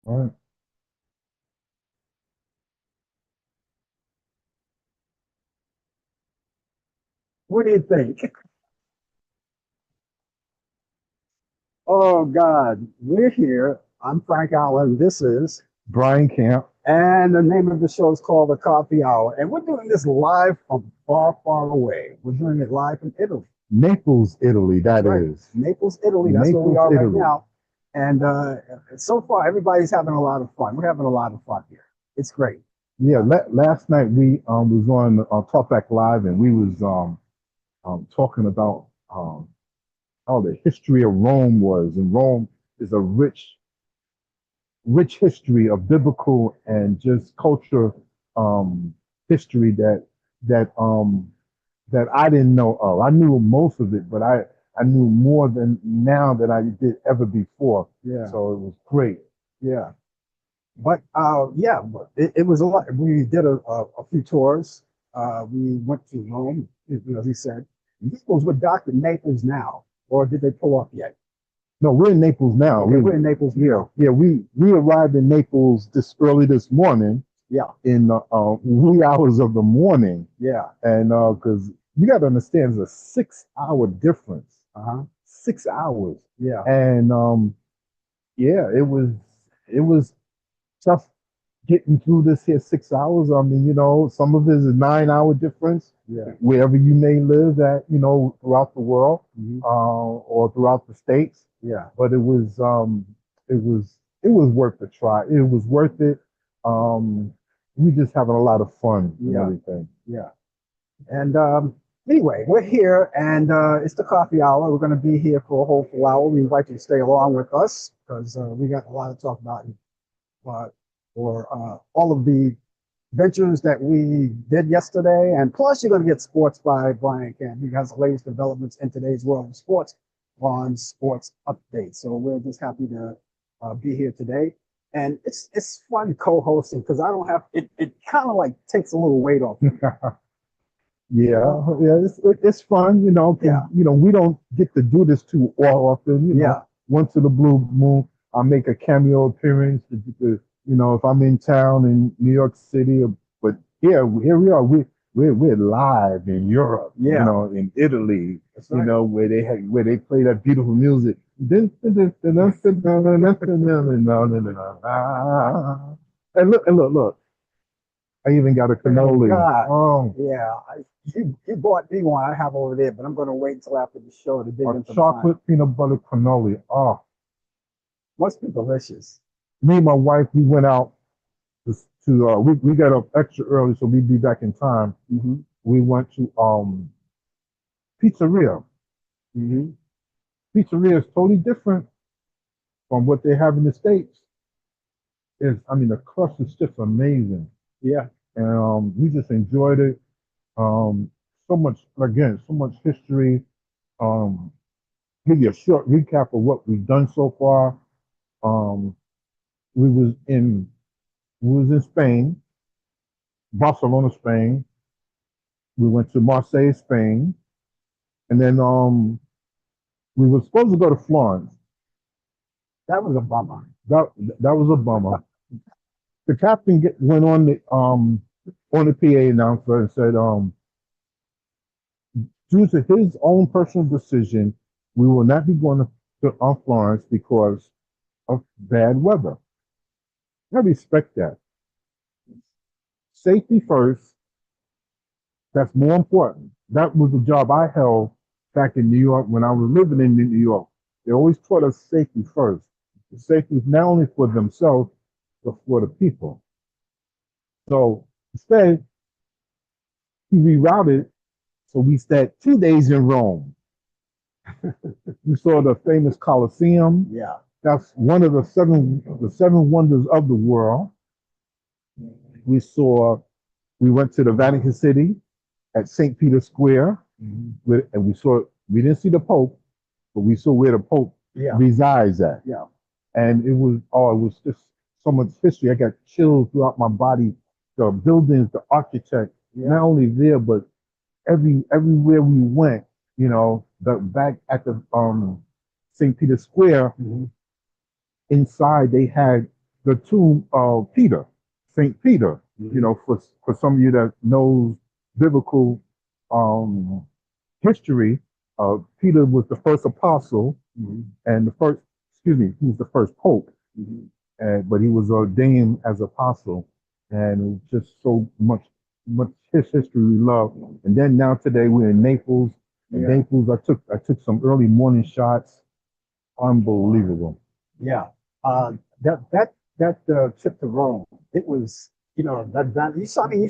All right. What do you think? Oh God, we're here. I'm Frank Allen. This is, Brian Camp. and the name of the show is called The Coffee Hour. And we're doing this live from far, far away. We're doing it live from Italy. Naples, Italy, That's that right. is. Naples, Italy. That's where we Naples, are right Italy. now. And so far, everybody's having a lot of fun. We're having a lot of fun here. It's great. Yeah, last night we was on Talkback Live and we was talking about how the history of Rome was, and Rome is a rich history of biblical and just culture history that that I didn't know of. I knew most of it, but I knew more than now than I did ever before. Yeah. So it was great. Yeah. But yeah, but it was a lot. We did a few tours. We went to Rome, as he said. Naples, we're docked in Naples now, or did they pull up yet? No, we're in Naples now. Okay, we're in Naples now. Yeah, we arrived in Naples this early this morning Yeah, in the wee hours of the morning, yeah, and because you got to understand, it's a 6 hour difference. uh-huh, 6 hours, yeah, and yeah, it was tough getting through this here 6 hours. I mean, some of it is a 9 hour difference yeah, wherever you may live at, throughout the world, hmm, or throughout the states. yeah, But it was worth the try. It was worth it. We just having a lot of fun and yeah, everything. yeah. And anyway, we're here, and it's the coffee hour. We're going to be here for a whole full hour. We invite you to stay along with us because we got a lot to talk about uh, for all of the ventures that we did yesterday. And plus, you're going to get sports by Brian Camp. He has the latest developments in today's world of sports on Sports Update. So we're just happy to be here today. And it's fun co-hosting because I don't have it. It kind of like takes a little weight off. Yeah, yeah, it's fun, 'cause, Yeah, we don't get to do this too often, yeah, Once in a blue moon, I make a cameo appearance if I'm in town in New York City, but here we are, we're live in Europe, yeah. in Italy, That's right. where they play that beautiful music. And look, I even got a Oh cannoli. God. Oh, Yeah. You bought me one I have over there, but I'm going to wait until after the show to dig a into mine. chocolate peanut butter cannoli. Oh, Must be delicious. me and my wife, we went out we got up extra early, so we'd be back in time. Hmm. We went to pizzeria. Hmm. Pizzeria is totally different from what they have in the States. I mean, the crust is just amazing. Yeah. And we just enjoyed it. So much, again, so much history. Um, Give you a short recap of what we've done so far. Um, we was in we was in Spain, Barcelona, Spain. We went to Marseille, Spain, and then we were supposed to go to Florence. That was a bummer. That that was a bummer. The captain went on the PA announcer and said, due to his own personal decision, we will not be going to Florence because of bad weather. I respect that. Safety first. That's more important. That was the job I held back in New York when I was living in New York. They always taught us safety first. The safety is not only for themselves, but for the people. So instead, he rerouted. So we stayed 2 days in Rome. We saw the famous Colosseum. Yeah. That's one of the seven wonders of the world. We saw. We went to the Vatican City at St. Peter's Square, Hmm. and we saw. We didn't see the Pope, but we saw where the Pope Yeah. resides at. Yeah. And it was just so much history. I got chills throughout my body. The buildings, the architect, Yeah. not only there, but everywhere we went, the back at the St. Peter's Square, Hmm. inside they had the tomb of Peter, Saint Peter. Mhm. You know, for some of you that knows biblical um, history, Peter was the first apostle Mhm. and the first. Excuse me, he was the first pope, Mhm. and but he was ordained as apostle, and just so much his history we love. And then now today we're in Naples. In Yeah. Naples, I took some early morning shots. Unbelievable. Yeah. Uh, that trip to Rome, it was, that you saw, I mean, you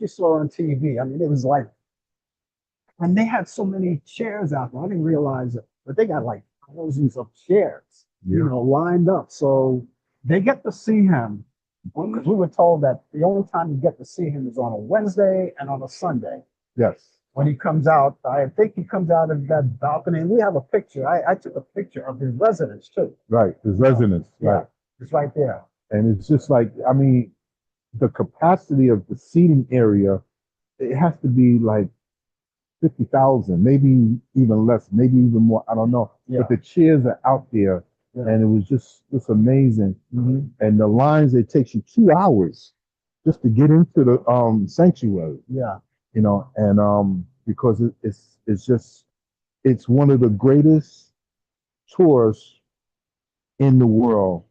saw on TV. I mean, it was like, and they had so many chairs out there. I didn't realize it, but they got like thousands of chairs, Yeah. lined up. So they get to see him. Because we were told that the only time you get to see him is on a Wednesday and on a Sunday. Yes. When he comes out, I think he comes out of that balcony, and we have a picture. I took a picture of his residence too. Right. His residence. Yeah, Right. it's right there. And it's just like, I mean, the capacity of the seating area, it has to be like 50,000, maybe even less, maybe even more. I don't know. Yeah. But the chairs are out there, Yeah. and it was just amazing. Mm-hmm. And the lines, it takes you 2 hours just to get into the sanctuary. Yeah. And because it's one of the greatest tours in the world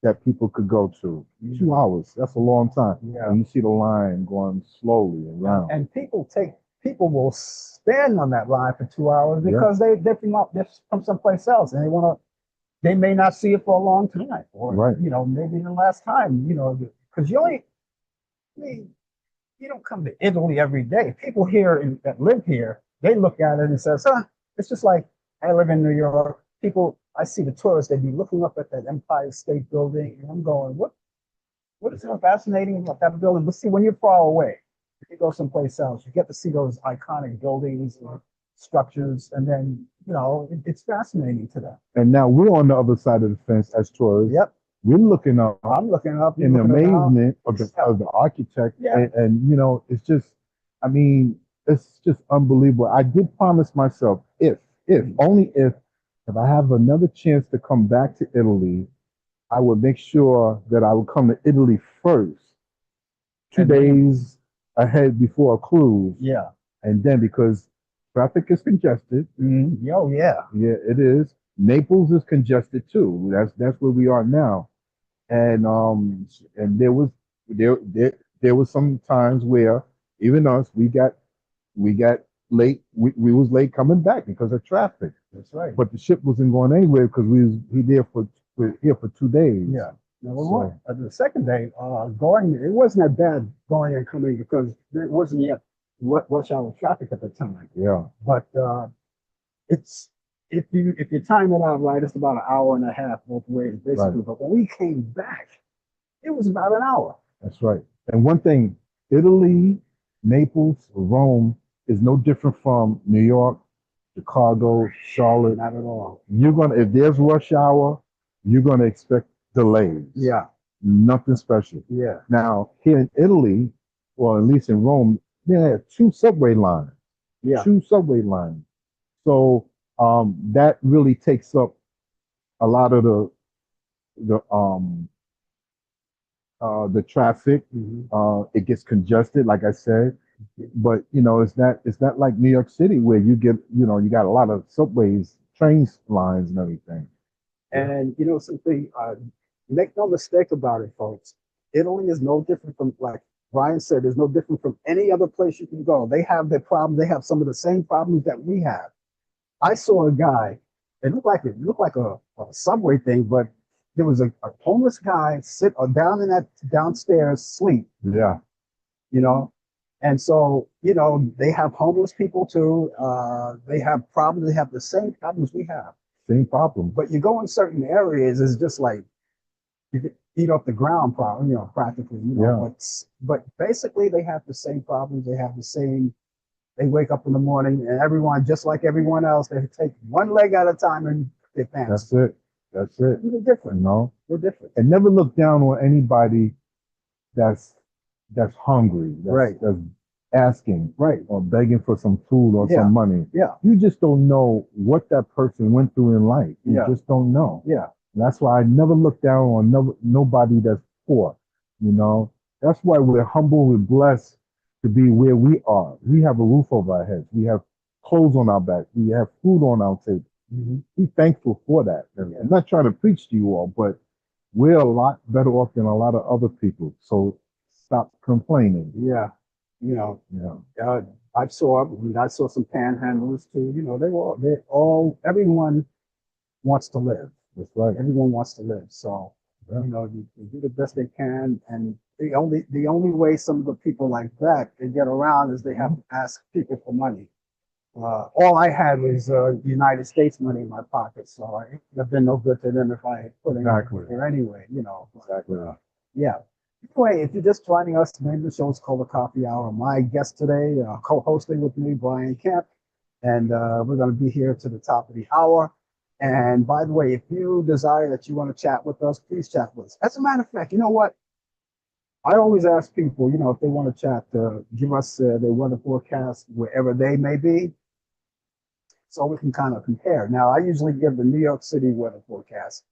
that people could go to. 2 hours, that's a long time. Yeah. And you see the line going slowly around. And people will stand on that line for 2 hours because they're from someplace else, and they may not see it for a long time, or Right. Maybe the last time, because I mean, you don't come to Italy every day. People here that live here, they look at it and says, it's just like I live in New York. People, I see the tourists, they be looking up at that Empire State Building, and I'm going, what is so fascinating about that building? But see, when you're far away, if you go someplace else, you get to see those iconic buildings or structures, and then, it's fascinating to them. And now we're on the other side of the fence as tourists. Yep. We're looking up I'm looking up in amazement of Yeah. the architect. Yeah. And it's just, I mean, it's just unbelievable. I did promise myself, only if I have another chance to come back to Italy, I would make sure that I would come to Italy first, two And then- days ahead before a cruise. Yeah. And then because traffic is congested, Oh, yeah. yeah, it is. Naples is congested too. That's where we are now. And there was some times where even us we got late. We was late coming back because of traffic. That's right. But the ship wasn't going anywhere because we're here for 2 days. Yeah. Number So- one. The second day, going, it wasn't that bad going and coming because there wasn't yet rush hour traffic at the time. Yeah. But it's if you time it out right, it's about an hour and a half both ways basically. Right. But when we came back, it was about an hour. That's right. And one thing, Italy, Naples, Rome is no different from New York, Chicago, Charlotte. Not at all. If there's rush hour, you're gonna expect delays. Yeah. Nothing special. Yeah. Now, here in Italy, or at least in Rome, they have two subway lines. Yeah. Two subway lines. So that really takes up a lot of the traffic. Mhm. It gets congested, like I said. But it's not like New York City where you got a lot of subways, train lines, and everything. And something, make no mistake about it, folks. Italy is no different from, like Brian said, there's no different from any other place you can go. They have their problems. They have some of the same problems that we have. I saw a guy. It looked like a subway thing, but there was a homeless guy sit down in that downstairs sleep. Yeah. And so they have homeless people too. They have problems. They have the same problems we have. Same problem. But you go in certain areas, it's just like you could eat off the ground, problem, practically. Yeah. But basically, they have the same problems. They have the same. They wake up in the morning, and everyone, just like everyone else, they take one leg at a time and their pants. That's it. They're different. They're different. And never look down on anybody that's hungry. That's asking. Right. Or begging for some food or Yeah. some money. Yeah. You just don't know what that person went through in life. You Yeah. just don't know. Yeah. And that's why I never look down on nobody that's poor. You know, that's why we're humble, we're blessed to be where we are. We have a roof over our heads. We have clothes on our back. We have food on our table. Be thankful for that. And Yeah. I'm not trying to preach to you all, but we're a lot better off than a lot of other people. So stop complaining. Yeah. You know, Yeah, uh, I saw some panhandlers too. You know, everyone wants to live. that's right. Everyone wants to live. So, Yeah, you do the best they can. And the only way some of the people like that they get around is they have to ask people for money. All I had was United States money in my pocket, so I have been no good to them if I put exactly. anything there anyway. But, Exactly. yeah. Anyway, if you're just joining us, maybe the show is called the Coffee Hour. My guest today, co-hosting with me, Brian Camp, and we're going to be here to the top of the hour. And by the way, if you desire that you want to chat with us, please chat with us. As a matter of fact, you know what? I always ask people, if they want to chat, give us their weather forecast wherever they may be, so we can kind of compare. Now, I usually give the New York City weather forecast.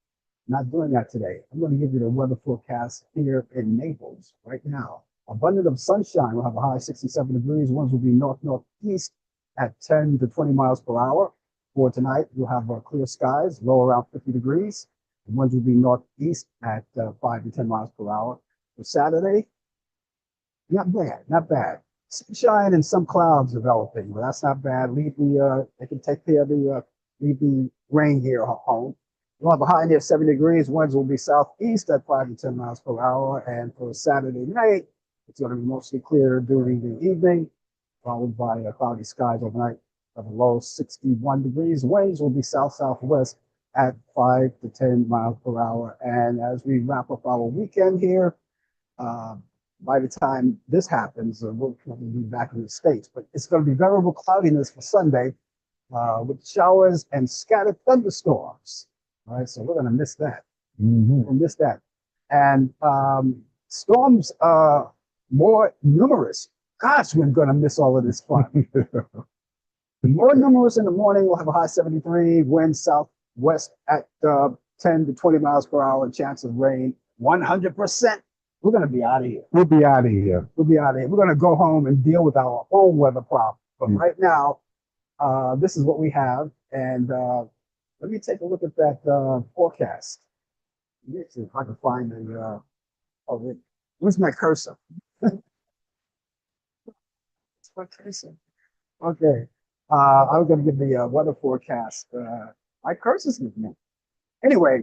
Not doing that today. I'm going to give you the weather forecast here in Naples right now. Abundant of sunshine. We'll have a high 67 degrees. Winds will be north-northeast at 10 to 20 miles per hour. For tonight, you'll have clear skies, low around 50 degrees. The winds will be northeast at 5 to 10 miles per hour. For Saturday, not bad, not bad. Sunshine and some clouds developing, but that's not bad. They can take care of leave the rain here home. We'll have a high near 70 degrees. Winds will be southeast at 5 to 10 miles per hour. And for Saturday night, it's going to be mostly clear during the evening, followed by cloudy skies overnight of a low 61 degrees. Winds will be south-southwest at 5 to 10 miles per hour. And as we wrap up our weekend here, uh, by the time this happens, we'll probably be back in the States. But it's going to be variable cloudiness for Sunday with showers and scattered thunderstorms. All right, so we're going to miss that. We'll miss that. And storms are more numerous. Gosh, we're going to miss all of this fun. More numerous in the morning. We'll have a high 73, wind southwest at 10 to 20 miles per hour, chance of rain 100%. We're going to be out of here. We'll be out of here. We'll be out of here. We're going to go home and deal with our own weather problem. But right now, this is what we have. And let me take a look at that forecast. Let me see if I can find where's my cursor? My cursor. Okay. I'm going to give the weather forecast. My cursor's with me. Anyway,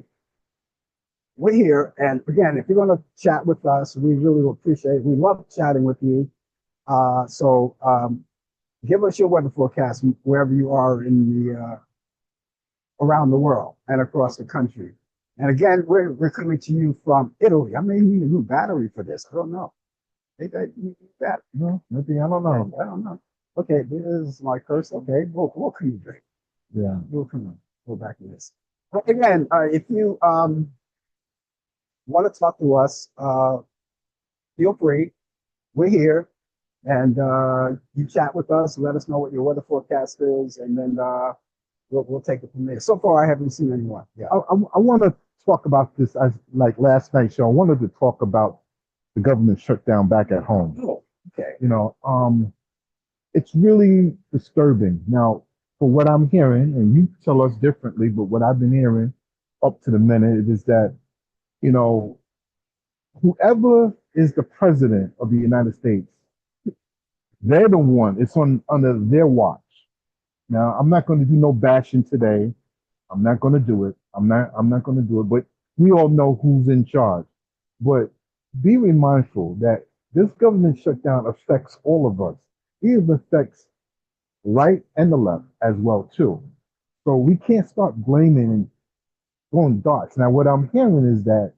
we're here. And again, if you're going to chat with us, we really appreciate it. We love chatting with you. So give us your weather forecast wherever you are in the around the world and across the country. And again, we're coming to you from Italy. I may need a new battery for this. I don't know. Maybe I need that. No, maybe I don't know. I don't know. Okay, this is my curse. Okay, we'll come back. Yeah. We'll come go back to this. But again, if you want to talk to us, feel free. We're here, and you chat with us. Let us know what your weather forecast is, and then we'll take it from there. So far, I haven't seen anyone. Yeah. I want to talk about this as like last night's show. I wanted to talk about the government shutdown back at home. Oh, okay. It's really disturbing. Now, for what I'm hearing, and you tell us differently, but what I've been hearing up to the minute is that, you know, whoever is the president of the United States, they're the one, it's on under their watch. Now, I'm not going to do no bashing today. I'm not going to do it. I'm not going to do it, but we all know who's in charge. But be mindful that this government shutdown affects all of us. It affects right and the left as well too. So we can't start blaming and throwing darts. Now, what I'm hearing is that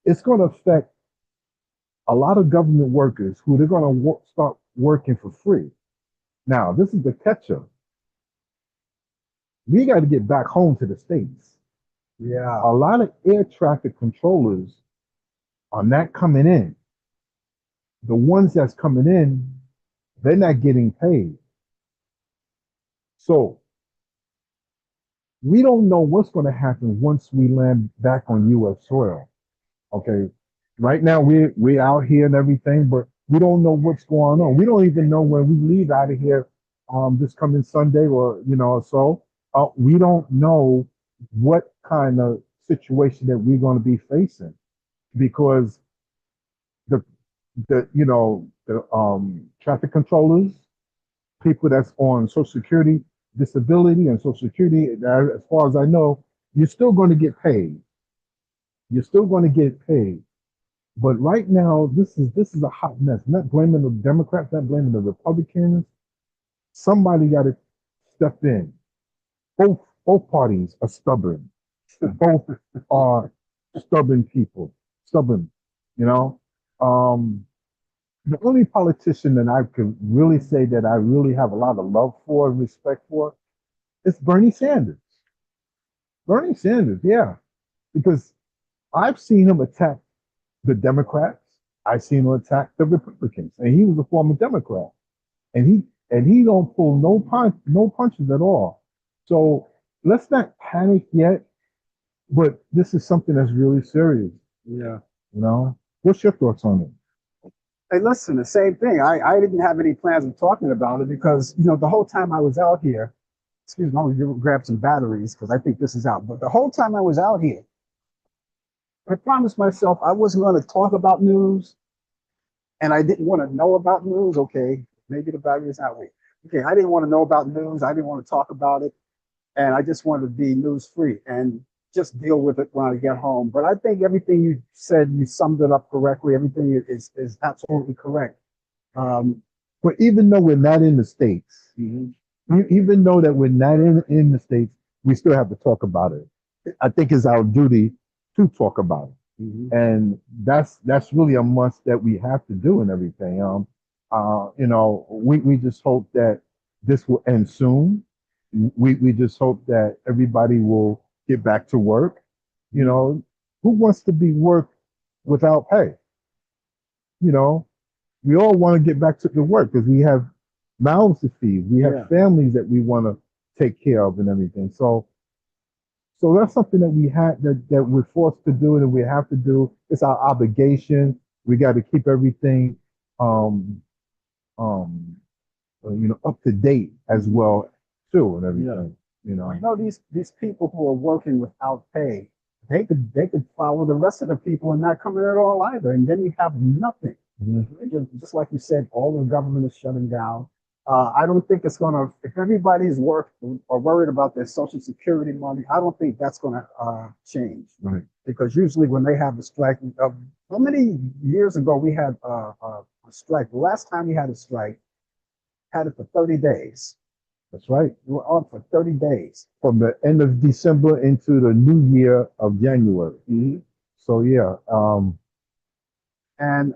it's going to affect a lot of government workers who they're going to start working for free. Now, this is the catch-up. We got to get back home to the States. Yeah. A lot of air traffic controllers are not coming in. The ones that's coming in, they're not getting paid. So we don't know what's going to happen once we land back on U.S. soil. Okay, right now we're out here and everything, but we don't know what's going on. We don't even know when we leave out of here, this coming Sunday or or so. We don't know what kind of situation that we're going to be facing because the the traffic controllers, people that's on Social Security, disability, and Social Security, as far as I know, you're still going to get paid. You're still going to get paid. But right now, this is a hot mess. Not blaming the Democrats, not blaming the Republicans. Somebody got to step in. Both parties are stubborn. Both are stubborn people. Stubborn, you know. Um, the only politician that I could really say that I really have a lot of love for and respect for is Bernie Sanders. Bernie Sanders, yeah, because I've seen him attack the Democrats. I've seen him attack the Republicans, and he was a former Democrat, and he don't pull no punches at all. So let's not panic yet. But this is something that's really serious. Yeah. What's your thoughts on it? Hey, listen, the same thing. I didn't have any plans of talking about it because, the whole time I was out here, excuse me, I'm going to grab some batteries because I think this is out. But the whole time I was out here, I promised myself I wasn't going to talk about news and I didn't want to know about news. Okay, maybe the battery is out. Wait. Okay, I didn't want to know about news. I didn't want to talk about it. And I just wanted to be news free and just deal with it when I get home. But I think everything you said, you summed it up correctly. Everything is absolutely correct. Um, But even though we're not in the states, mhm. even though that we're not in the states, we still have to talk about it. I think it's our duty to talk about it, Mhm. and that's really a must that we have to do and everything. We just hope that this will end soon. We just hope that everybody will get back to work. Who wants to be work without pay? You know, we all want to get back to the work because we have mouths to feed. We have Yeah. families that we want to take care of and everything. So that's something that we had that we're forced to do and we have to do. It's our obligation. We got to keep everything um um up to date as well too and Yeah. everything. You know. These people who are working without pay, they could follow the rest of the people and not come in at all either, and then you have nothing. Just like you said, all the government is shutting down. I don't think it's going to, if everybody's worried about their social security money, I don't think that's going to change. Right. Because usually when they have a strike, how many years ago we had a strike? The last time we had a strike, had it for 30 days. That's right. We were on for 30 days. From the end of December into the new year of January. Mm-hmm. So yeah, And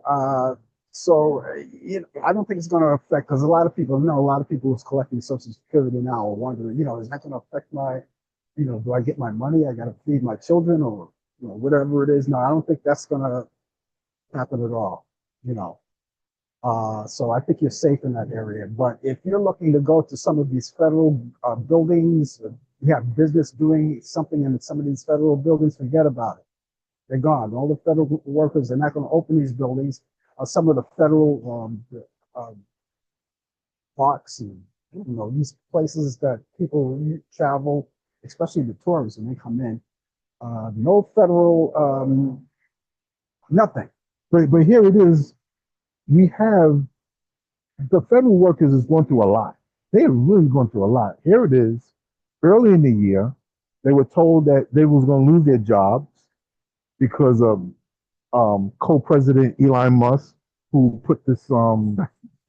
so, I don't think it's going to affect because a lot of people know a lot of people who's collecting Social Security now are wondering, is that going to affect my, do I get my money? I got to feed my children or whatever it is. No, I don't think that's going to happen at all. You know, so I think you're safe in that area. But if you're looking to go to some of these federal buildings, you have business doing something in some of these federal buildings, forget about it. They're gone. All the federal workers are not going to open these buildings. Some of the federal parks and these places that people travel, especially the tourists when they come in. No federal, nothing. but here it is. We have the federal workers is going through a lot. They are really going through a lot. Here it is. Early in the year, they were told that they was going to lose their jobs because of co-president Elon Musk, who put this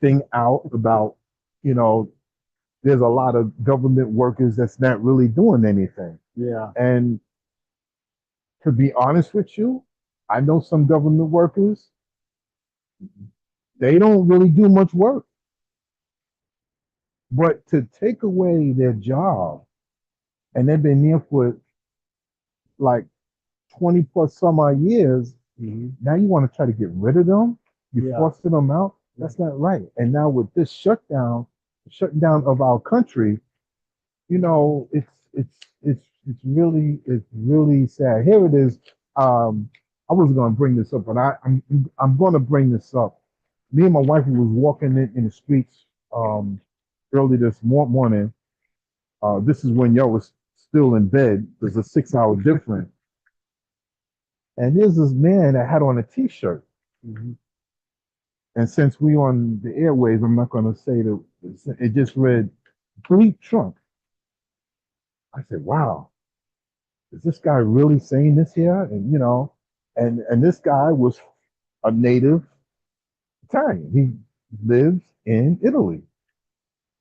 thing out about, you know, there's a lot of government workers that's not really doing anything. Yeah. And to be honest with you, I know some government workers, they don't really do much work. But to take away their job, and they've been there for like 20 plus some odd years, now you want to try to get rid of them? You're forcing them out? That's not right. And now with this shutdown of our country, it's it's really sad. Here it is. Um, I wasn't going to bring this up, but I'm going to bring this up. Me and my wife was walking in the streets early this morning. This is when y'all was still in bed. There's a 6 hour difference, and there's this man that had on a T-shirt. Mhm. And since we on the airways, I'm not going to say that it just read "Bleep Trump." I said, "Wow, is this guy really saying this here?" And and this guy was a native Italian. He lives in Italy.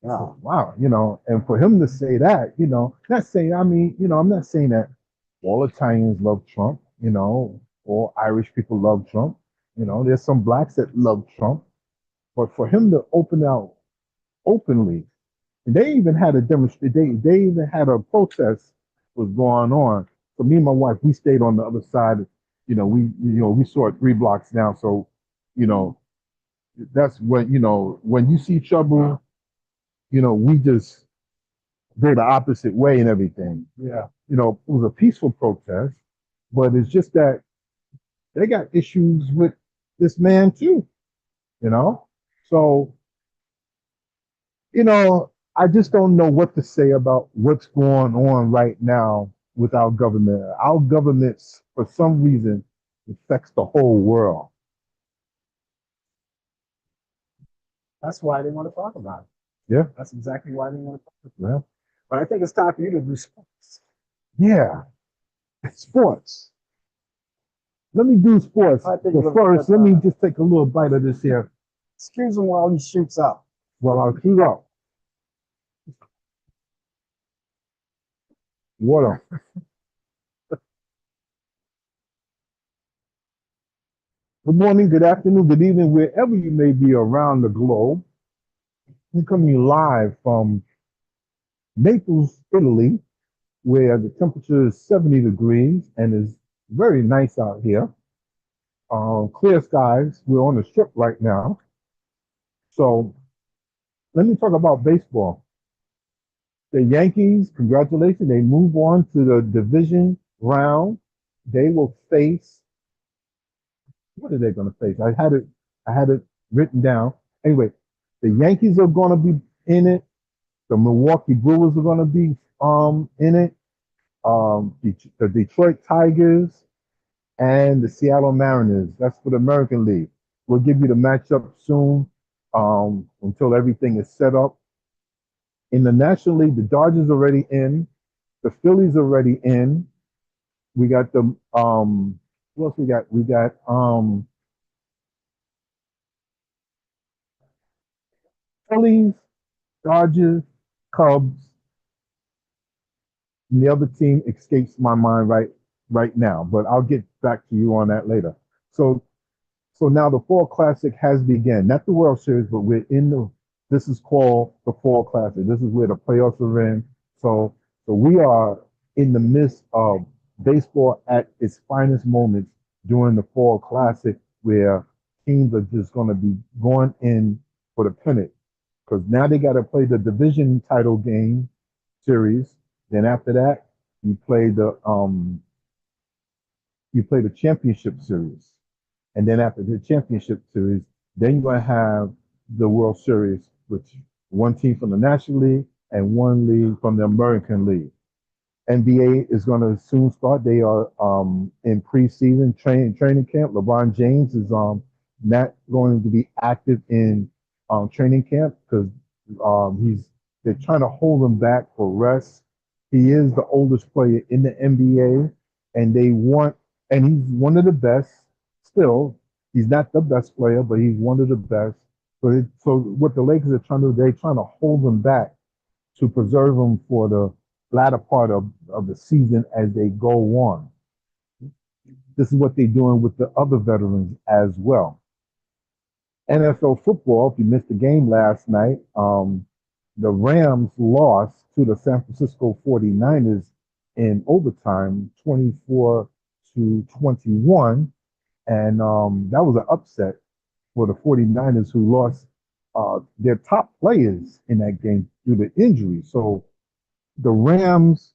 Wow. Wow, and for him to say that, not saying, I mean, I'm not saying that all Italians love Trump, all Irish people love Trump. There's some blacks that love Trump, but for him to open out openly, and they even had a demonstration, they even had a protest was going on. So me and my wife, we stayed on the other side. We saw it 3 blocks down. So, you know, that's when you see trouble, we just go the opposite way and everything. Yeah. It was a peaceful protest, but it's just that they got issues with this man too, you know? So, I just don't know what to say about what's going on right now with our government. Our government, for some reason, affects the whole world. That's why they want to talk about it. Yeah, That's exactly why they want to talk about it. yeah, But I think it's time for you to do sports. yeah. Sports. Let me do sports. I think But first, let me just take a little bite of this here excuse him while he shoots up. while I shoot up. Water. Good morning, good afternoon, good evening, wherever you may be around the globe. We come to you live from Naples, Italy, where the temperature is 70 degrees and is very nice out here. Clear skies. We're on the strip right now. So let me talk about baseball. The Yankees, congratulations, they move on to the division round. They will face, what are they going to face? I had it written down. Anyway, the Yankees are going to be in it. The Milwaukee Brewers are going to be in it. The Detroit Tigers and the Seattle Mariners. That's for the American League. We'll give you the matchup soon until everything is set up. In the National League, the Dodgers already in. The Phillies already in. We got the what else we got? We got Phillies, Dodgers, Cubs, and the other team escapes my mind right now, but I'll get back to you on that later. So So now the Fall Classic has begun. Not the World Series, but this is called the Fall Classic. This is where the playoffs are in. So we are in the midst of baseball at its finest moments during the Fall Classic, where teams are just going to be going in for the pennant. Because now they got to play the division title game series. Then after that, you play the um you play the championship series. And then after the championship series, then you're going to have the World Series, which one team from the National League and one league from the American League. NBA is going to soon start. They are in preseason training camp. LeBron James is not going to be active in training camp because they're trying to hold him back for rest. He is the oldest player in the NBA, and he's one of the best. Still, he's not the best player, but he's one of the best. So what the Lakers are trying to do, they're trying to hold him back to preserve him for the latter part of the season as they go on. This is what they're doing with the other veterans as well. NFL football, if you missed the game last night, the Rams lost to the San Francisco 49ers in overtime, 24 to 21. And that was an upset for the 49ers who lost their top players in that game due to injury. So the Rams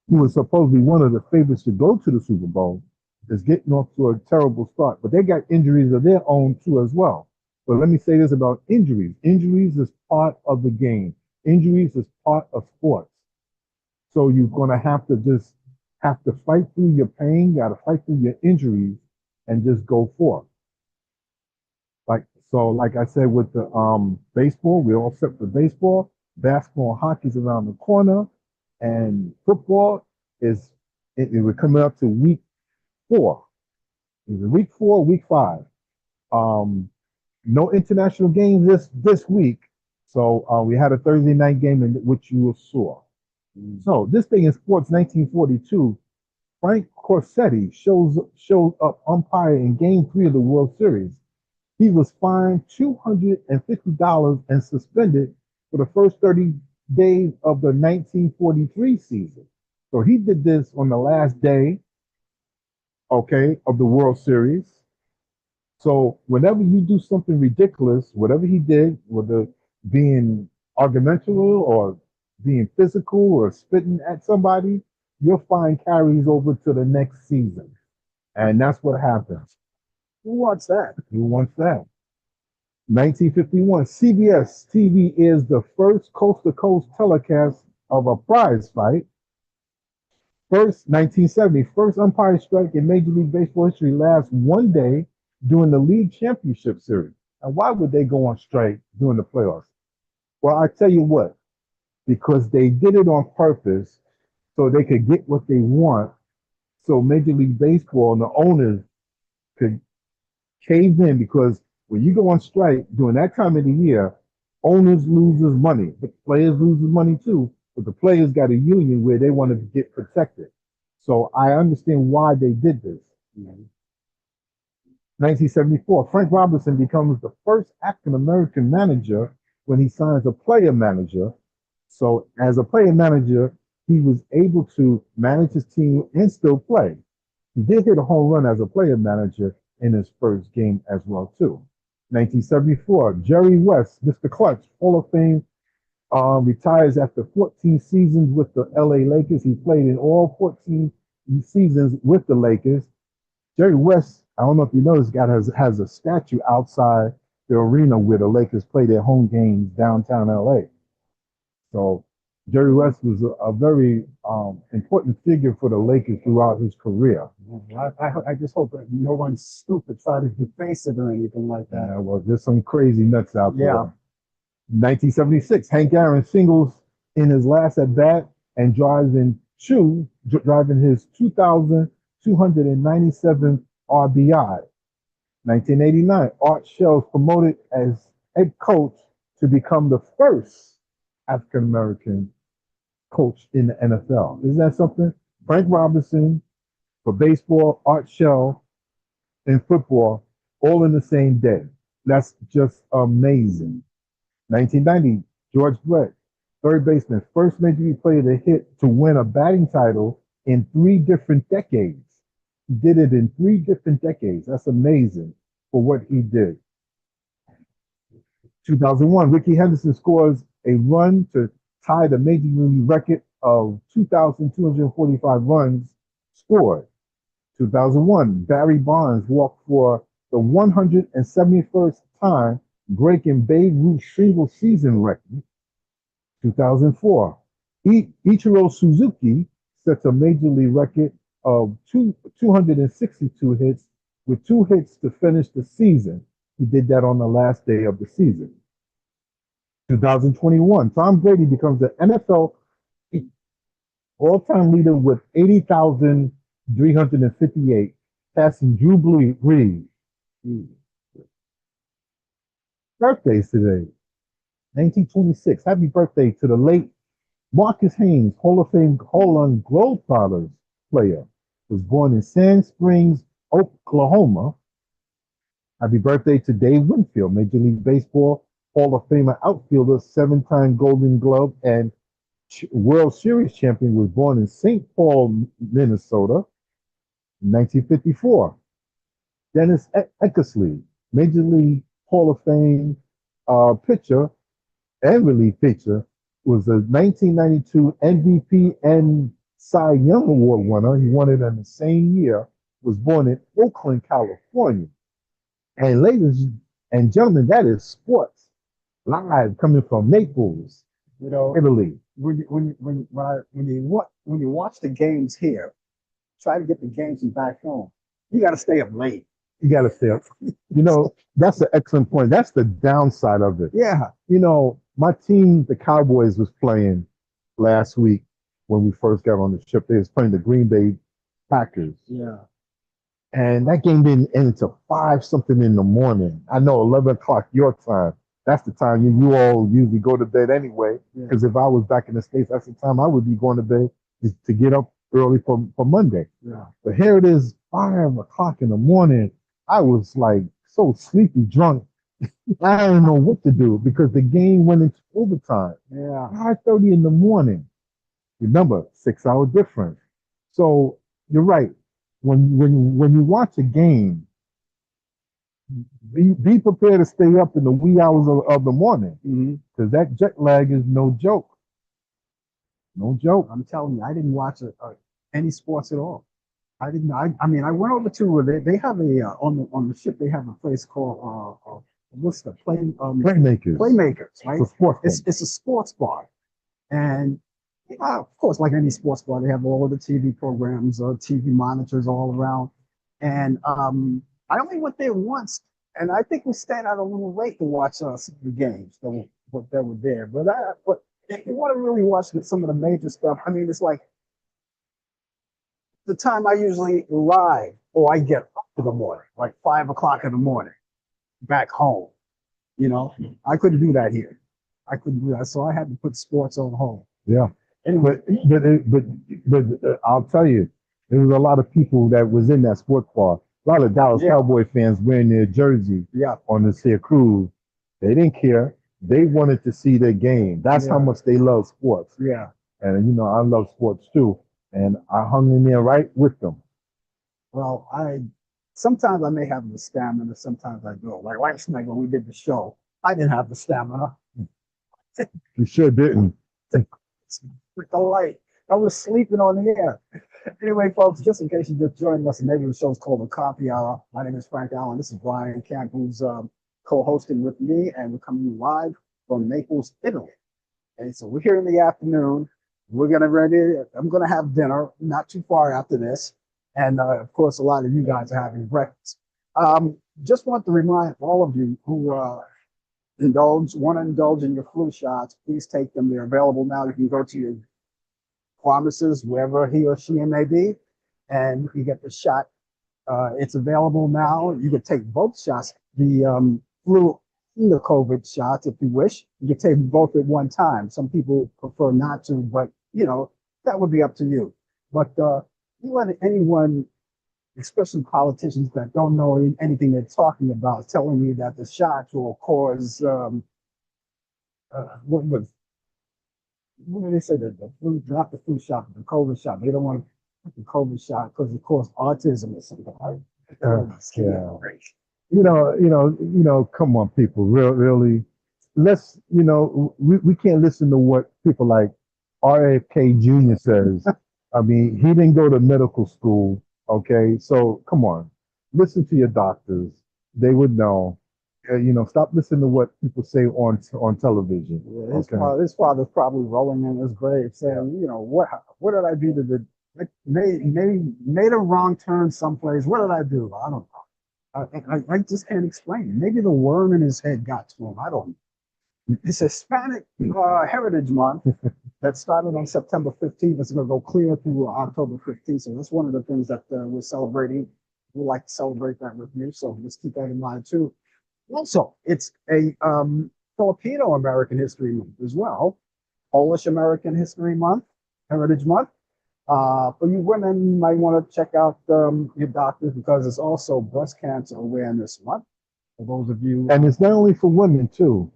who was supposed to be one of the favorites to go to the Super Bowl, is getting off to a terrible start. But they got injuries of their own too as well. But let me say this about injuries. Injuries is part of the game. Injuries is part of sports. So you're gonna have to fight through your pain, you gotta fight through your injuries and just go forth. Like I said with the baseball, we're all set for baseball. Basketball and hockey's around the corner, and football is we're coming up to week 4. Either week 4, week 5. Um, no international games this week, so we had a Thursday night game in which you saw. So this thing in sports, 1942. Frank Corsetti showed up umpire in Game 3 of the World Series. He was fined $250 and suspended for the first 30 days of the 1943 season. So he did this on the last day, okay, of the World Series. So whenever you do something ridiculous, whatever he did, whether being argumentative or being physical or spitting at somebody, your fine carries over to the next season. And that's what happens. Who wants that? Who wants that? 1951, CBS TV is the first coast-to-coast telecast of a prize fight. First, 1970, first umpire strike in Major League Baseball history lasts one day during the league championship series. And why would they go on strike during the playoffs? Well, I tell you what, because they did it on purpose so they could get what they want. So Major League Baseball and the owners could cave in, because when you go on strike during that time of the year, owners loses money, but players loses money too. But the players got a union where they want to get protected. So I understand why they did this. 1974, Frank Robinson becomes the first African American manager when he signs a player manager. So as a player manager, he was able to manage his team and still play. He did hit a home run as a player manager in his first game as well too. 1974, Jerry West, Mr. Clutch, Hall of Fame, retires after 14 seasons with the LA Lakers. He played in all 14 seasons with the Lakers. Jerry West, I don't know if you know, this guy has a statue outside the arena where the Lakers play their home games downtown LA. So Jerry West was a very important figure for the Lakers throughout his career. I just hope that no one's stupid trying to deface it or anything like that. Yeah, well, there's some crazy nuts out there. Yeah. 1976, Hank Aaron singles in his last at bat and driving his 2,297 RBI. 1989, Art Shell's promoted as head coach to become the first African American coach in the NFL. Isn't that something? Frank Robinson for baseball, Art Shell in football, all in the same day. That's just amazing. 1990, George Brett, third baseman, first major league player to win a batting title in 3 different decades. He did it in 3 different decades. That's amazing for what he did. 2001, Rickey Henderson scores a run to tie the major league record of 2,245 runs scored. 2001, Barry Bonds walked for the 171st time, breaking Babe Ruth's single season record. 2004, Ichiro Suzuki sets a major league record of 262 hits with 2 hits to finish the season. He did that on the last day of the season. 2021, Tom Brady becomes the NFL all-time leader with 80,358, passing Drew Brees. Birthdays today. 1926, happy birthday to the late Marcus Haynes, Hall of Fame Harlem Globetrotters player. Was born in Sand Springs, Oklahoma. Happy birthday to Dave Winfield, Major League Baseball Hall of Famer outfielder, 7-time Golden Glove and World Series champion, was born in St. Paul, Minnesota, in 1954. Dennis Eckersley, Major League Hall of Fame pitcher and relief pitcher, was the 1992 MVP and Cy Young Award winner. He won it in the same year. Was born in Oakland, California. And ladies and gentlemen, that is sports live coming from Naples, You know, Italy. when you watch the games here, try to get the games from back home. You got to stay up late. You got to stay up. That's an excellent point. That's the downside of it. Yeah, My team, the Cowboys, was playing last week when we first got on the ship. They was playing the Green Bay Packers. yeah, And that game didn't end until 5 something in the morning. I know 11 o'clock your time. That's the time you all usually go to bed anyway. yeah, Because if I was back in the States, that's the time I would be going to bed to get up early for Monday. yeah. But here it is, 5 o'clock in the morning. I was like so sleepy, drunk. I didn't know what to do because the game went into overtime. Yeah, 5:30 in the morning. Remember, 6 hour difference. So you're right. When you watch a game, be prepared to stay up in the wee hours of the morning hmm. because that jet lag is no joke. No joke. I'm telling you, I didn't watch any sports at all. I didn't. I mean, I went over to they have a on the ship. They have a place called what's the Playmakers. Playmakers, It's right? a sports thing. It's a sports bar, and of course, like any sports bar, they have all of the TV programs, TV monitors all around. And I only went there once, and I think we stayed out a little late to watch some of the games that were there. But if you want to really watch some of the major stuff, I mean, it's like the time I usually arrive or I get up in the morning, like 5 o'clock in the morning, back home. You know, I couldn't do that here. I couldn't do that, so I had to put sports on hold. Yeah. Anyway, But I'll tell you, there was a lot of people that was in that sports bar. A lot of Dallas yeah, Cowboy fans wearing their jersey yeah, on this here cruise. They didn't care. They wanted to see their game. That's how yeah, much they love sports. yeah. And I love sports too. And I hung in there right with them. Well, I sometimes I may have the stamina, sometimes I don't. Like last night when we did the show, I didn't have the stamina. You sure didn't. With the light, I was sleeping on the air. Anyway, folks, just in case you just joined us, the name of the show is called The Coffee Hour. My name is Frank Allen. This is Brian Camp, who's co-hosting with me, and we're coming live from Naples, Italy. And so we're here in the afternoon. We're gonna ready. I'm gonna have dinner not too far after this, and of course, a lot of you guys are having breakfast. Just want to remind all of you who want to indulge in your flu shots. Please take them. They're available now. You can go to your pharmacist, wherever he or she may be, and you get the shot. It's available now. You can take both shots, the flu and the COVID shots, if you wish. You can take both at one time. Some people prefer not to, but that would be up to you. But you let anyone, especially politicians that don't know anything they're talking about, telling you that the shots will cause what do they say that the flu, not the flu shot, but the COVID shot. They don't want the COVID shot because it causes autism or something. Yeah. Come on, people, really. We can't listen to what people like RFK Jr. says. I mean, he didn't go to medical school, okay? So come on, listen to your doctors. They would know. Stop listening to what people say on television. Yeah, Okay. his father's probably rolling in his grave saying, what did I do to the made a wrong turn someplace? What did I do? I don't know. I just can't explain. Maybe the worm in his head got to him. I don't know. It's Hispanic Heritage Month that started on September 15th. It's going to go clear through October 15th. So that's one of the things that we're celebrating. We like to celebrate that with you. So let's keep that in mind too. Also, it's a Filipino American History Month as well. Polish American History Month, Heritage Month. For you women, you might want to check out your doctors because it's also Breast Cancer Awareness Month. For those of you, And it's not only for women too.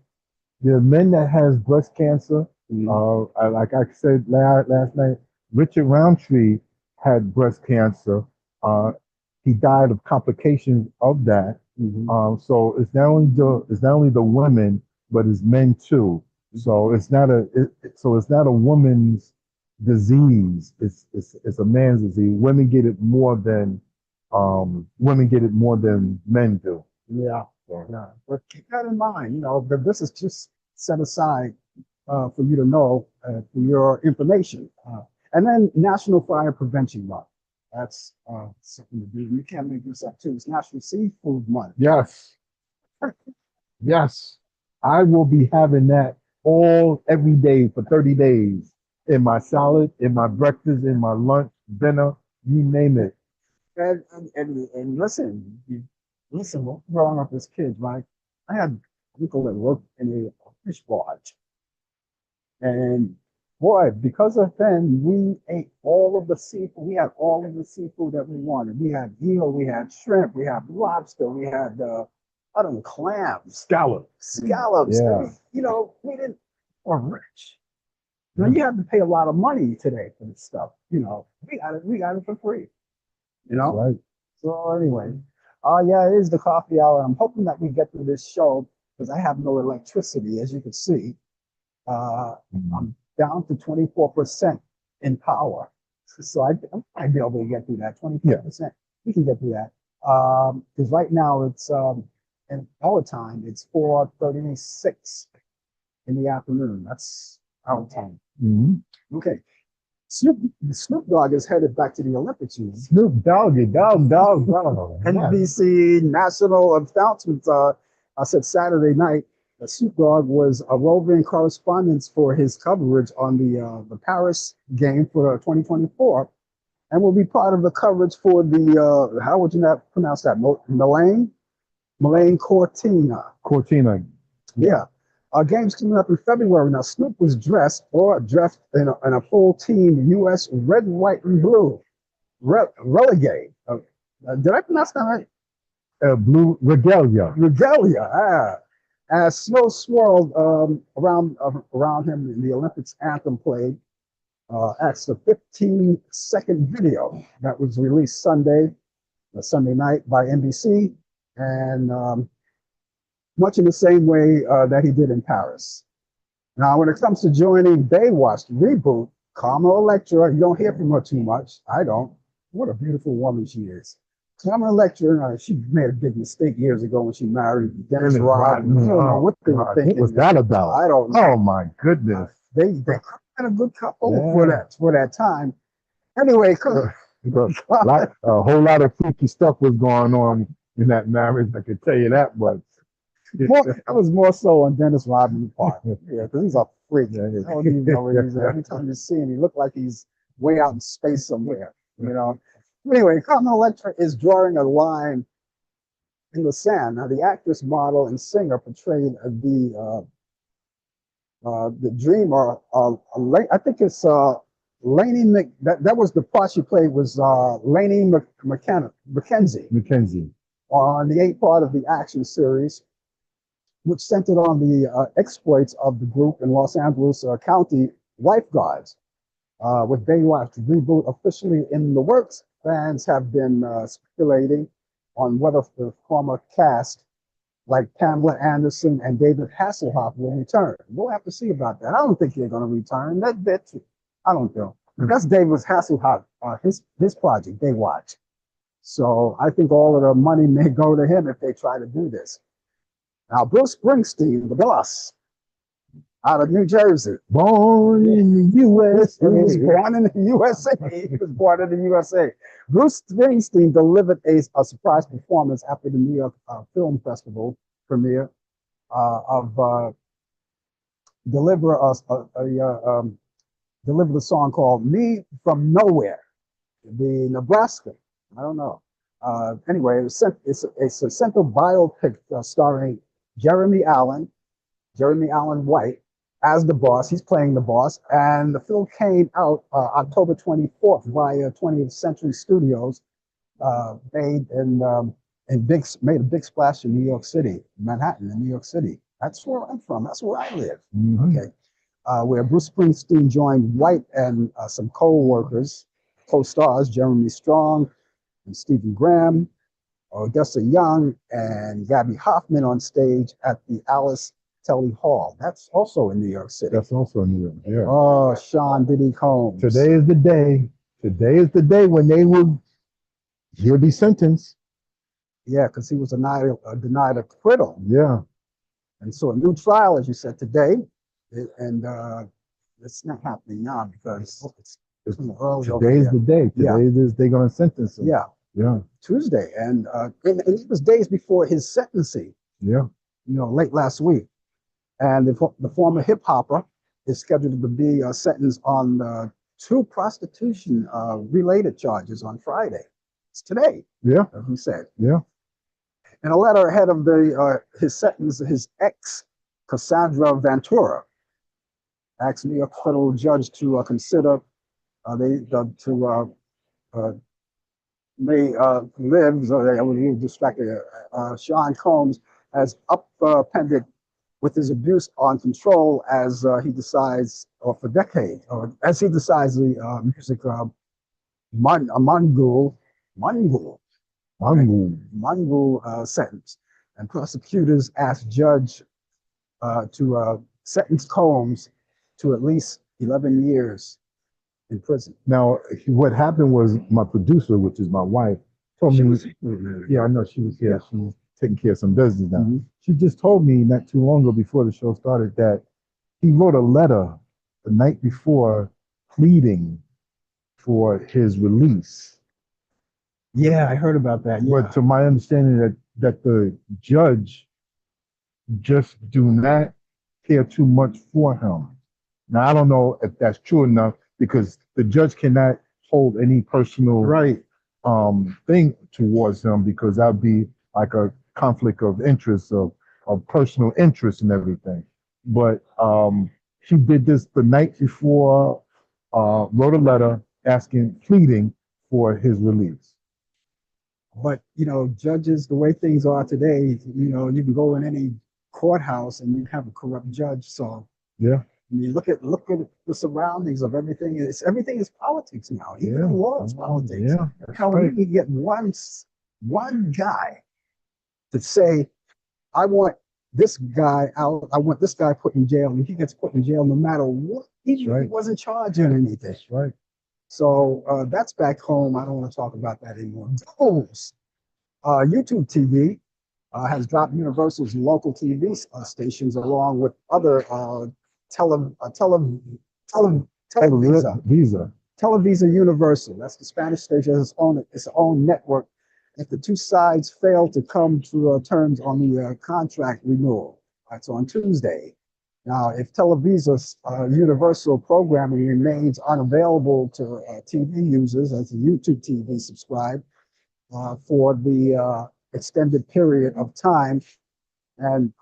There are men that has breast cancer. Like I said last night, Richard Roundtree had breast cancer. He died of complications of that. So it's not only the women, but it's men too. So it's not a woman's disease. It's a man's disease. Women get it more than men do. Yeah, So, yeah. But keep that in mind. That this is just set aside for you to know for your information. And then National Fire Prevention Month. That's something to do. You can't make this up too. It's National Seafood Month. yes, yes, I will be having that every day for 30 days in my salad, in my breakfast, in my lunch, dinner, you name it. And listen, listen. Growing up as kids, right? I had an uncle that worked in a fish barge, and boy, because of then, we ate all of the seafood. We had all of the seafood that we wanted. We had eel, we had shrimp, we had lobster, we had I don't know, clams, scallops. I Yeah. mean, we didn't. We're rich. Now you have to pay a lot of money today for this stuff. We got it for free. You That's know. right. So anyway, yeah, it is the coffee hour. I'm hoping that we get through this show because I have no electricity, as you can see. Mhm. I'm down to 24% in power. So I might be able to get through that 24%. We can get through that. Because right now it's in our time, it's 4:36 in the afternoon. That's our time. Mhm. Okay. Snoop Dogg is headed back to the Olympics. Snoop Doggy, dog. NBC national announcements. I said Saturday night that Snoop Dogg was a roving correspondent for his coverage on the Paris game for 2024, and will be part of the coverage for the how would you not pronounce that? Milan Cortina. Yeah. Games coming up in February. Now, Snoop was dressed in a full team U.S. red, white, and blue relegate. Did I pronounce that right? Blue regalia. Regalia. As snow swirled around him in the Olympics anthem played, that's the 15-second video that was released Sunday night by NBC, and much in the same way that he did in Paris. Now, when it comes to joining Baywatch reboot, Carmel Electra, you don't hear from her too much. I don't. What a beautiful woman she is. Carmel Electra, she made a big mistake years ago when she married Dennis Rodman. I don't know what they were thinking. What was that about? I don't know. Oh my goodness. They had a good couple for that time. Anyway, a whole lot of freaky stuff was going on in that marriage. I can tell you that, but that was more so on Dennis Rodman's part. Yeah, because he's a freak. I don't even know where he's at. Every time you see him, he looks like he's way out in space somewhere. Anyway, Carmen Electra is drawing a line in the sand. Now, the actress, model, and singer portrayed the dreamer. I think it's Lainey. That was the part she played was Lainey Mackenzie. On the 8th part of the action series, which centered on the exploits of the group in Los Angeles County lifeguards. With Baywatch reboot officially in the works, fans have been speculating on whether the former cast, like Pamela Anderson and David Hasselhoff, will return. We'll have to see about that. I don't think they're going to return. I don't know. That's David Hasselhoff, his project, Baywatch. So I think all of the money may go to him if they try to do this. Now, Bruce Springsteen, the boss, out of New Jersey. Born in the USA. He was born in the USA. He was born in the USA. Bruce Springsteen delivered a surprise performance after the New York Film Festival premiere of deliver a song called "Me from Nowhere," the Nebraska. I don't know. Anyway, it's a central biopic starring Jeremy Allan White as the boss. He's playing the boss, and the film came out October 24th via 20th Century Studios. Made made a big splash in New York City, Manhattan, in New York City. That's where I'm from. That's where I live. Mm-hmm. Okay, where Bruce Springsteen joined White and some co-stars, Jeremy Strong and Stephen Graham, Odessa Young, and Gabby Hoffman on stage at the Alice Telly Hall. That's also in New York City. That's also in New York. Yeah. Oh, Sean Diddy Combs. Today is the day. Today is the day when he'll be sentenced. Yeah, because he was denied acquittal. Yeah. And so a new trial, as you said, today. And it's not happening now because it's early over Today's here. the day. Yeah. Today is they're gonna sentence him. Yeah, Yeah. Tuesday. And it was days before his sentencing, Yeah. late last week. And the former hip hopper is scheduled to be sentenced on two prostitution related charges on Friday. It's today, Yeah. as we said. Yeah. In a letter ahead of his sentence, his ex, Cassandra Ventura, asked New York federal judge to consider may live, so I was distracted. Sean Combs has upended with his abuse on control as he decides, or for decades, or as he decides the music Mongol sentence. And prosecutors asked judge to sentence Combs to at least 11 years in prison. Now, what happened was my producer, which is my wife, told me. Yeah, I know she was here. Yeah. She was taking care of some business now. Mm-hmm. She just told me not too long ago before the show started that he wrote a letter the night before pleading for his release. Yeah, I heard about that. Yeah. But to my understanding, that the judge just do not care too much for him. Now, I don't know if that's true enough because the judge cannot hold any personal thing towards him because that'd be like a conflict of interest of personal interest and everything. But she did this the night before, wrote a letter pleading for his release. But judges, the way things are today, you can go in any courthouse and you have a corrupt judge. So yeah. I mean, look at the surroundings of everything. Everything is politics now. Even the law is politics. Yeah, how right. We can get one guy to say, "I want this guy out. I want this guy put in jail," and he gets put in jail no matter what. He wasn't charged or anything. That's right. So that's back home. I don't want to talk about that anymore. Goals. YouTube TV has dropped Universal's local TV stations along with other Televisa Universal. That's the Spanish station, has its own network. If the two sides fail to come to terms on the contract renewal, that's on Tuesday. Now, if Televisa's Universal programming remains unavailable to TV users as a YouTube TV subscribe for the extended period of time, and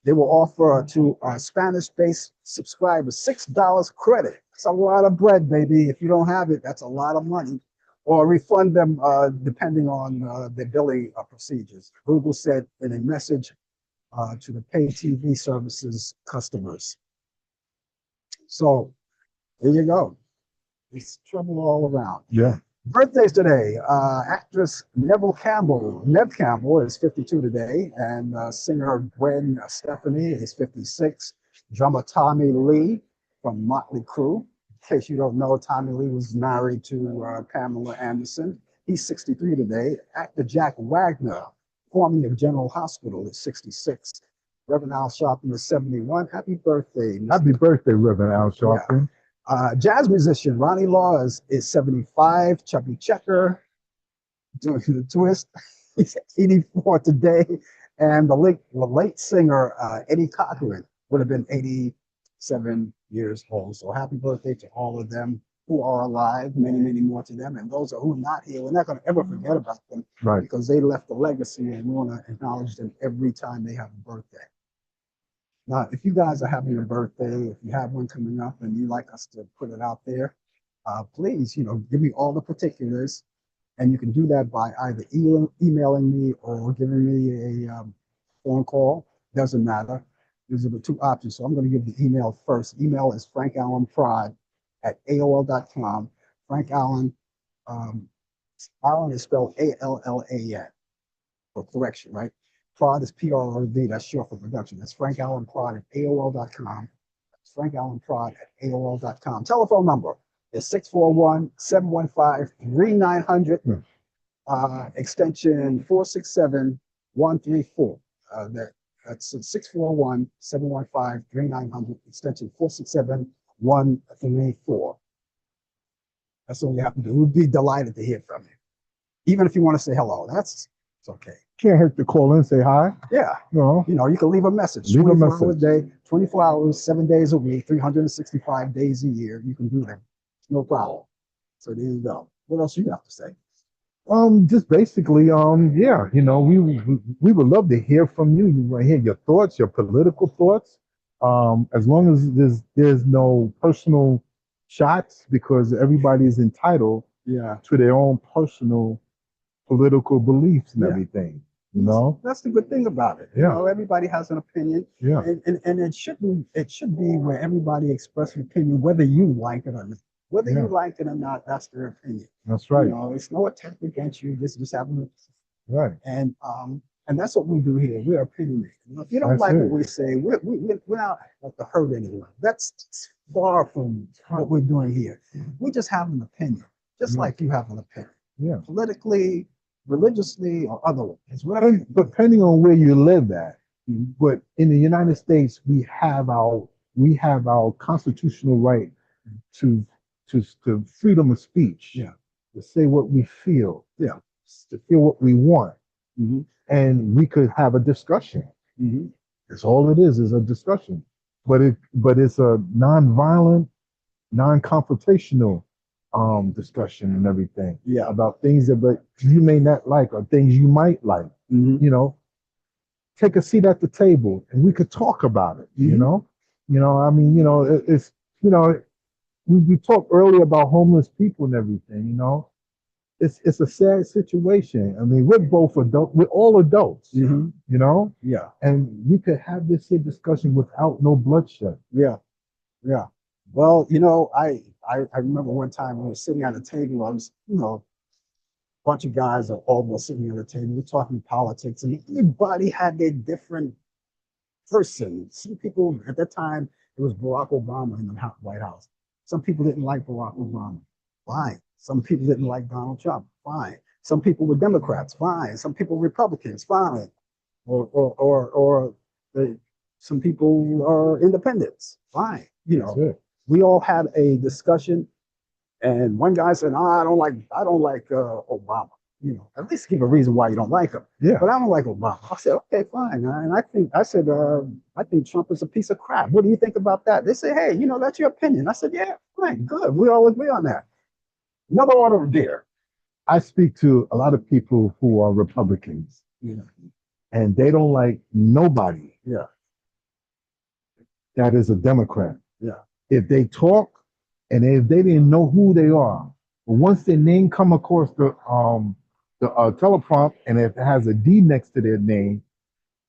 they will offer to Spanish-based subscribers $6 credit. That's a lot of bread, baby. If you don't have it, that's a lot of money. Or refund them depending on their billing procedures. Google said in a message to the pay TV services customers. So there you go. It's trouble all around. Yeah. Birthdays today. Actress Nev Campbell is 52 today, and singer Gwen Stefani is 56. Drummer Tommy Lee from Motley Crue. In case you don't know, Tommy Lee was married to Pamela Anderson. He's 63 today. Actor Jack Wagner, formerly of General Hospital, is 66. Reverend Al Sharpton is 71. Happy birthday, Mr. Happy birthday, Reverend Al Sharpton. Yeah. Jazz musician Ronnie Laws is 75. Chubby Checker doing the twist. He's 84 today. And the late singer Eddie Cochran would have been 87 years old. So happy birthday to all of them who are alive. Many, many more to them. And those who are not here, we're not going to ever forget about them, right? Because they left a legacy, and we want to acknowledge them every time they have a birthday. Now, if you guys are having a birthday, if you have one coming up and you like us to put it out there, please, give me all the particulars. And you can do that by either emailing me or giving me a phone call. Doesn't matter. These are the two options. So I'm going to give the email first. Email is frankallanprod@aol.com. Frank Allan. Allan is spelled Allan for correction, right? Prod is PROD. That's short for production. That's Frank Allen Prod at AOL.com. That's Frank Allen Prod at AOL.com. Telephone number is 641-715-3900. Extension 467-134. That's 641-715-3900, extension 467-134. That's all you have to do. We'd be delighted to hear from you. Even if you want to say hello, it's okay. Can't hurt to call in and say hi. Yeah. No. You know, you can leave a message. Leave a 24 hours a message. day, 24 hours, 7 days a week, 365 days a year. You can do that. No problem. So there you go. What else you have to say? Just basically, yeah, you know, we would love to hear from you. You want to hear your thoughts, your political thoughts. As long as there's no personal shots, because everybody is entitled Yeah. to their own personal political beliefs and Yeah. everything. You know, That's the good thing about it. You Yeah. know, everybody has an opinion. Yeah. And it should be where everybody expresses an opinion, whether you like it or not. Whether Yeah. you like it or not, that's their opinion. That's right. You know, it's no attack against you. This just happened. Right. And that's what we do here. We're opinionated. You know, if you don't That's like it. what we say, we're not out to hurt anyone. That's far from what we're doing here. We just have an opinion, just Yeah. like you have an opinion, Yeah. politically, religiously, or otherwise. And depending on where you live at, Mhm. but in the United States, we have our constitutional right to freedom of speech. Yeah. To say what we feel. Yeah. To feel what we want. Mhm. And we could have a discussion. Mhm. That's all it is a discussion. But it's a non-violent, non-confrontational discussion and everything. Yeah. About things that you may not like or things you might like. Mhm. You know, take a seat at the table and we could talk about it. Mhm. You know, I mean, you know, it's you know, we talked earlier about homeless people and everything, you know. It's a sad situation. I mean, we're both adults, we're all adults, Mhm. you know, Yeah. and we could have this here discussion without no bloodshed. Yeah. Yeah. Well, you know, I remember one time we were sitting at a table. I was, you know, a bunch of guys are almost sitting at a table. We're talking politics, and everybody had their different person. Some people at that time it was Barack Obama in the White House. Some people didn't like Barack Obama. Fine. Some people didn't like Donald Trump. Fine. Some people were Democrats. Fine. Some people were Republicans. Fine. Or some people are independents. Fine. You That's know, it. we all had a discussion, and one guy said, "Oh, I don't like Obama." You know, at least give a reason why you don't like him. Yeah. But I don't like Obama. I said, okay, fine. And I said, I think Trump is a piece of crap. What do you think about that? They say, hey, you know, that's your opinion. I said, yeah, fine, good. We all agree on that. Another order of dear. I speak to a lot of people who are Republicans Yeah. and they don't like nobody Yeah. that is a Democrat. Yeah. If they talk and if they didn't know who they are, but once their name come across the teleprompt and if it has a D next to their name,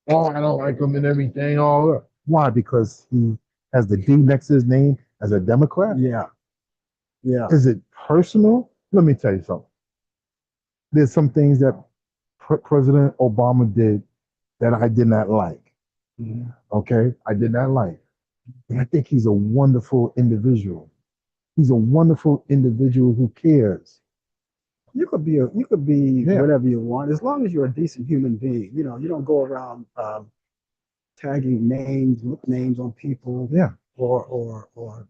oh, I don't like him and everything. Oh, why? Because he has the D next to his name as a Democrat. Yeah. Yeah. Is it personal? Let me tell you something. There's some things that President Obama did that I did not like. Mm-hmm. Okay, I did not like. And I think he's a wonderful individual. He's a wonderful individual who cares. You could be whatever you want, as long as you're a decent human being. You know, you don't go around tagging names on people, Yeah. or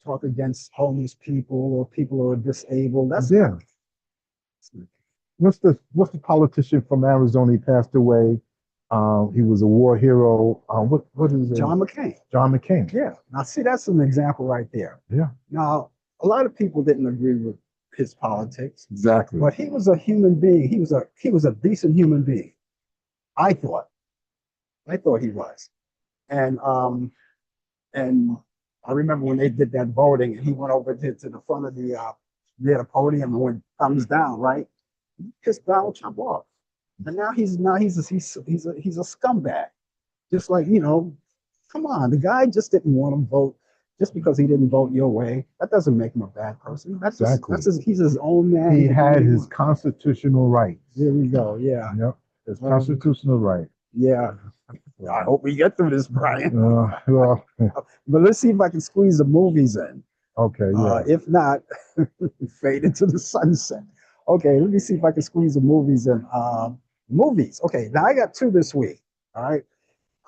talk against homeless people or people who are disabled. That's Yeah. What's the politician from Arizona? He passed away. He was a war hero. What is it? John McCain. John McCain. Yeah. Now, see, that's an example right there. Yeah. Now, a lot of people didn't agree with his politics, Exactly. but he was a human being. He was a decent human being. I thought he was, and I remember when they did that voting, and he went over to the front of the podium and went thumbs down, right? He pissed Donald Trump off, and now he's a scumbag. Just like, you know, come on, the guy just didn't want to vote. Just because he didn't vote your way, that doesn't make him a bad person. Exactly. He's his own man. He had his constitutional rights. There we go. Yeah. Yep. It's constitutional right. Yeah. I hope we get through this, Brian. Well, But let's see if I can squeeze the movies in. okay, yeah. If not, fade into the sunset. Okay, let me see if I can squeeze the movies in. Movies. Okay, now I got two this week. All right.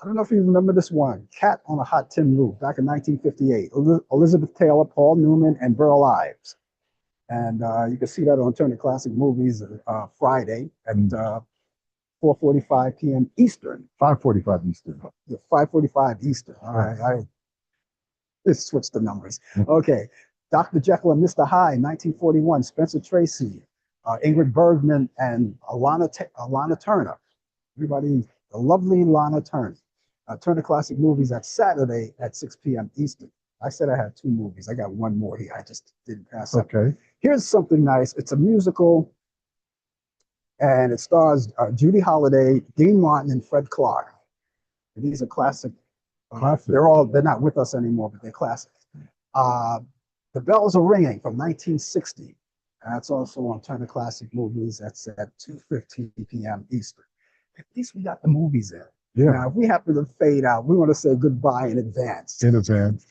I don't know if you remember this one, Cat on a Hot Tin Roof, back in 1958. Elizabeth Taylor, Paul Newman, and Burl Ives. And you can see that on Turner Classic Movies Friday at 4:45 p.m. Eastern. 5:45 Eastern. 5:45 Eastern. All right, I just switched the numbers. Okay, Dr. Jekyll and Mr. Hyde, 1941. Spencer Tracy, Ingrid Bergman, and Alana Turner. Everybody, the lovely Lana Turner. Turner Classic Movies at Saturday at 6 p.m. Eastern. I said I had two movies. I got one more here. I just didn't pass up. Okay. Here's something nice. It's a musical, and it stars Judy Holliday, Dean Martin, and Fred Clark. And these are classic. Classic. They're not with us anymore, but they're classic. The Bells Are Ringing from 1960. That's also on Turner Classic Movies. That's at 2:15 p.m. Eastern. At least we got the movies in. Yeah. Now, if we happen to fade out, we want to say goodbye in advance. In advance.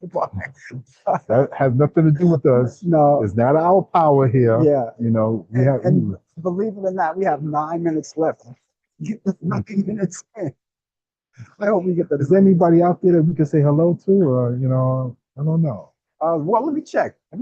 Goodbye. That has nothing to do with us. No. It's not our power here. Yeah. You know, and believe it or not, we have 9 minutes left. Get the 9 minutes in. I hope we get that. Is there anybody out there that we can say hello to, or I don't know. Well, let me check. If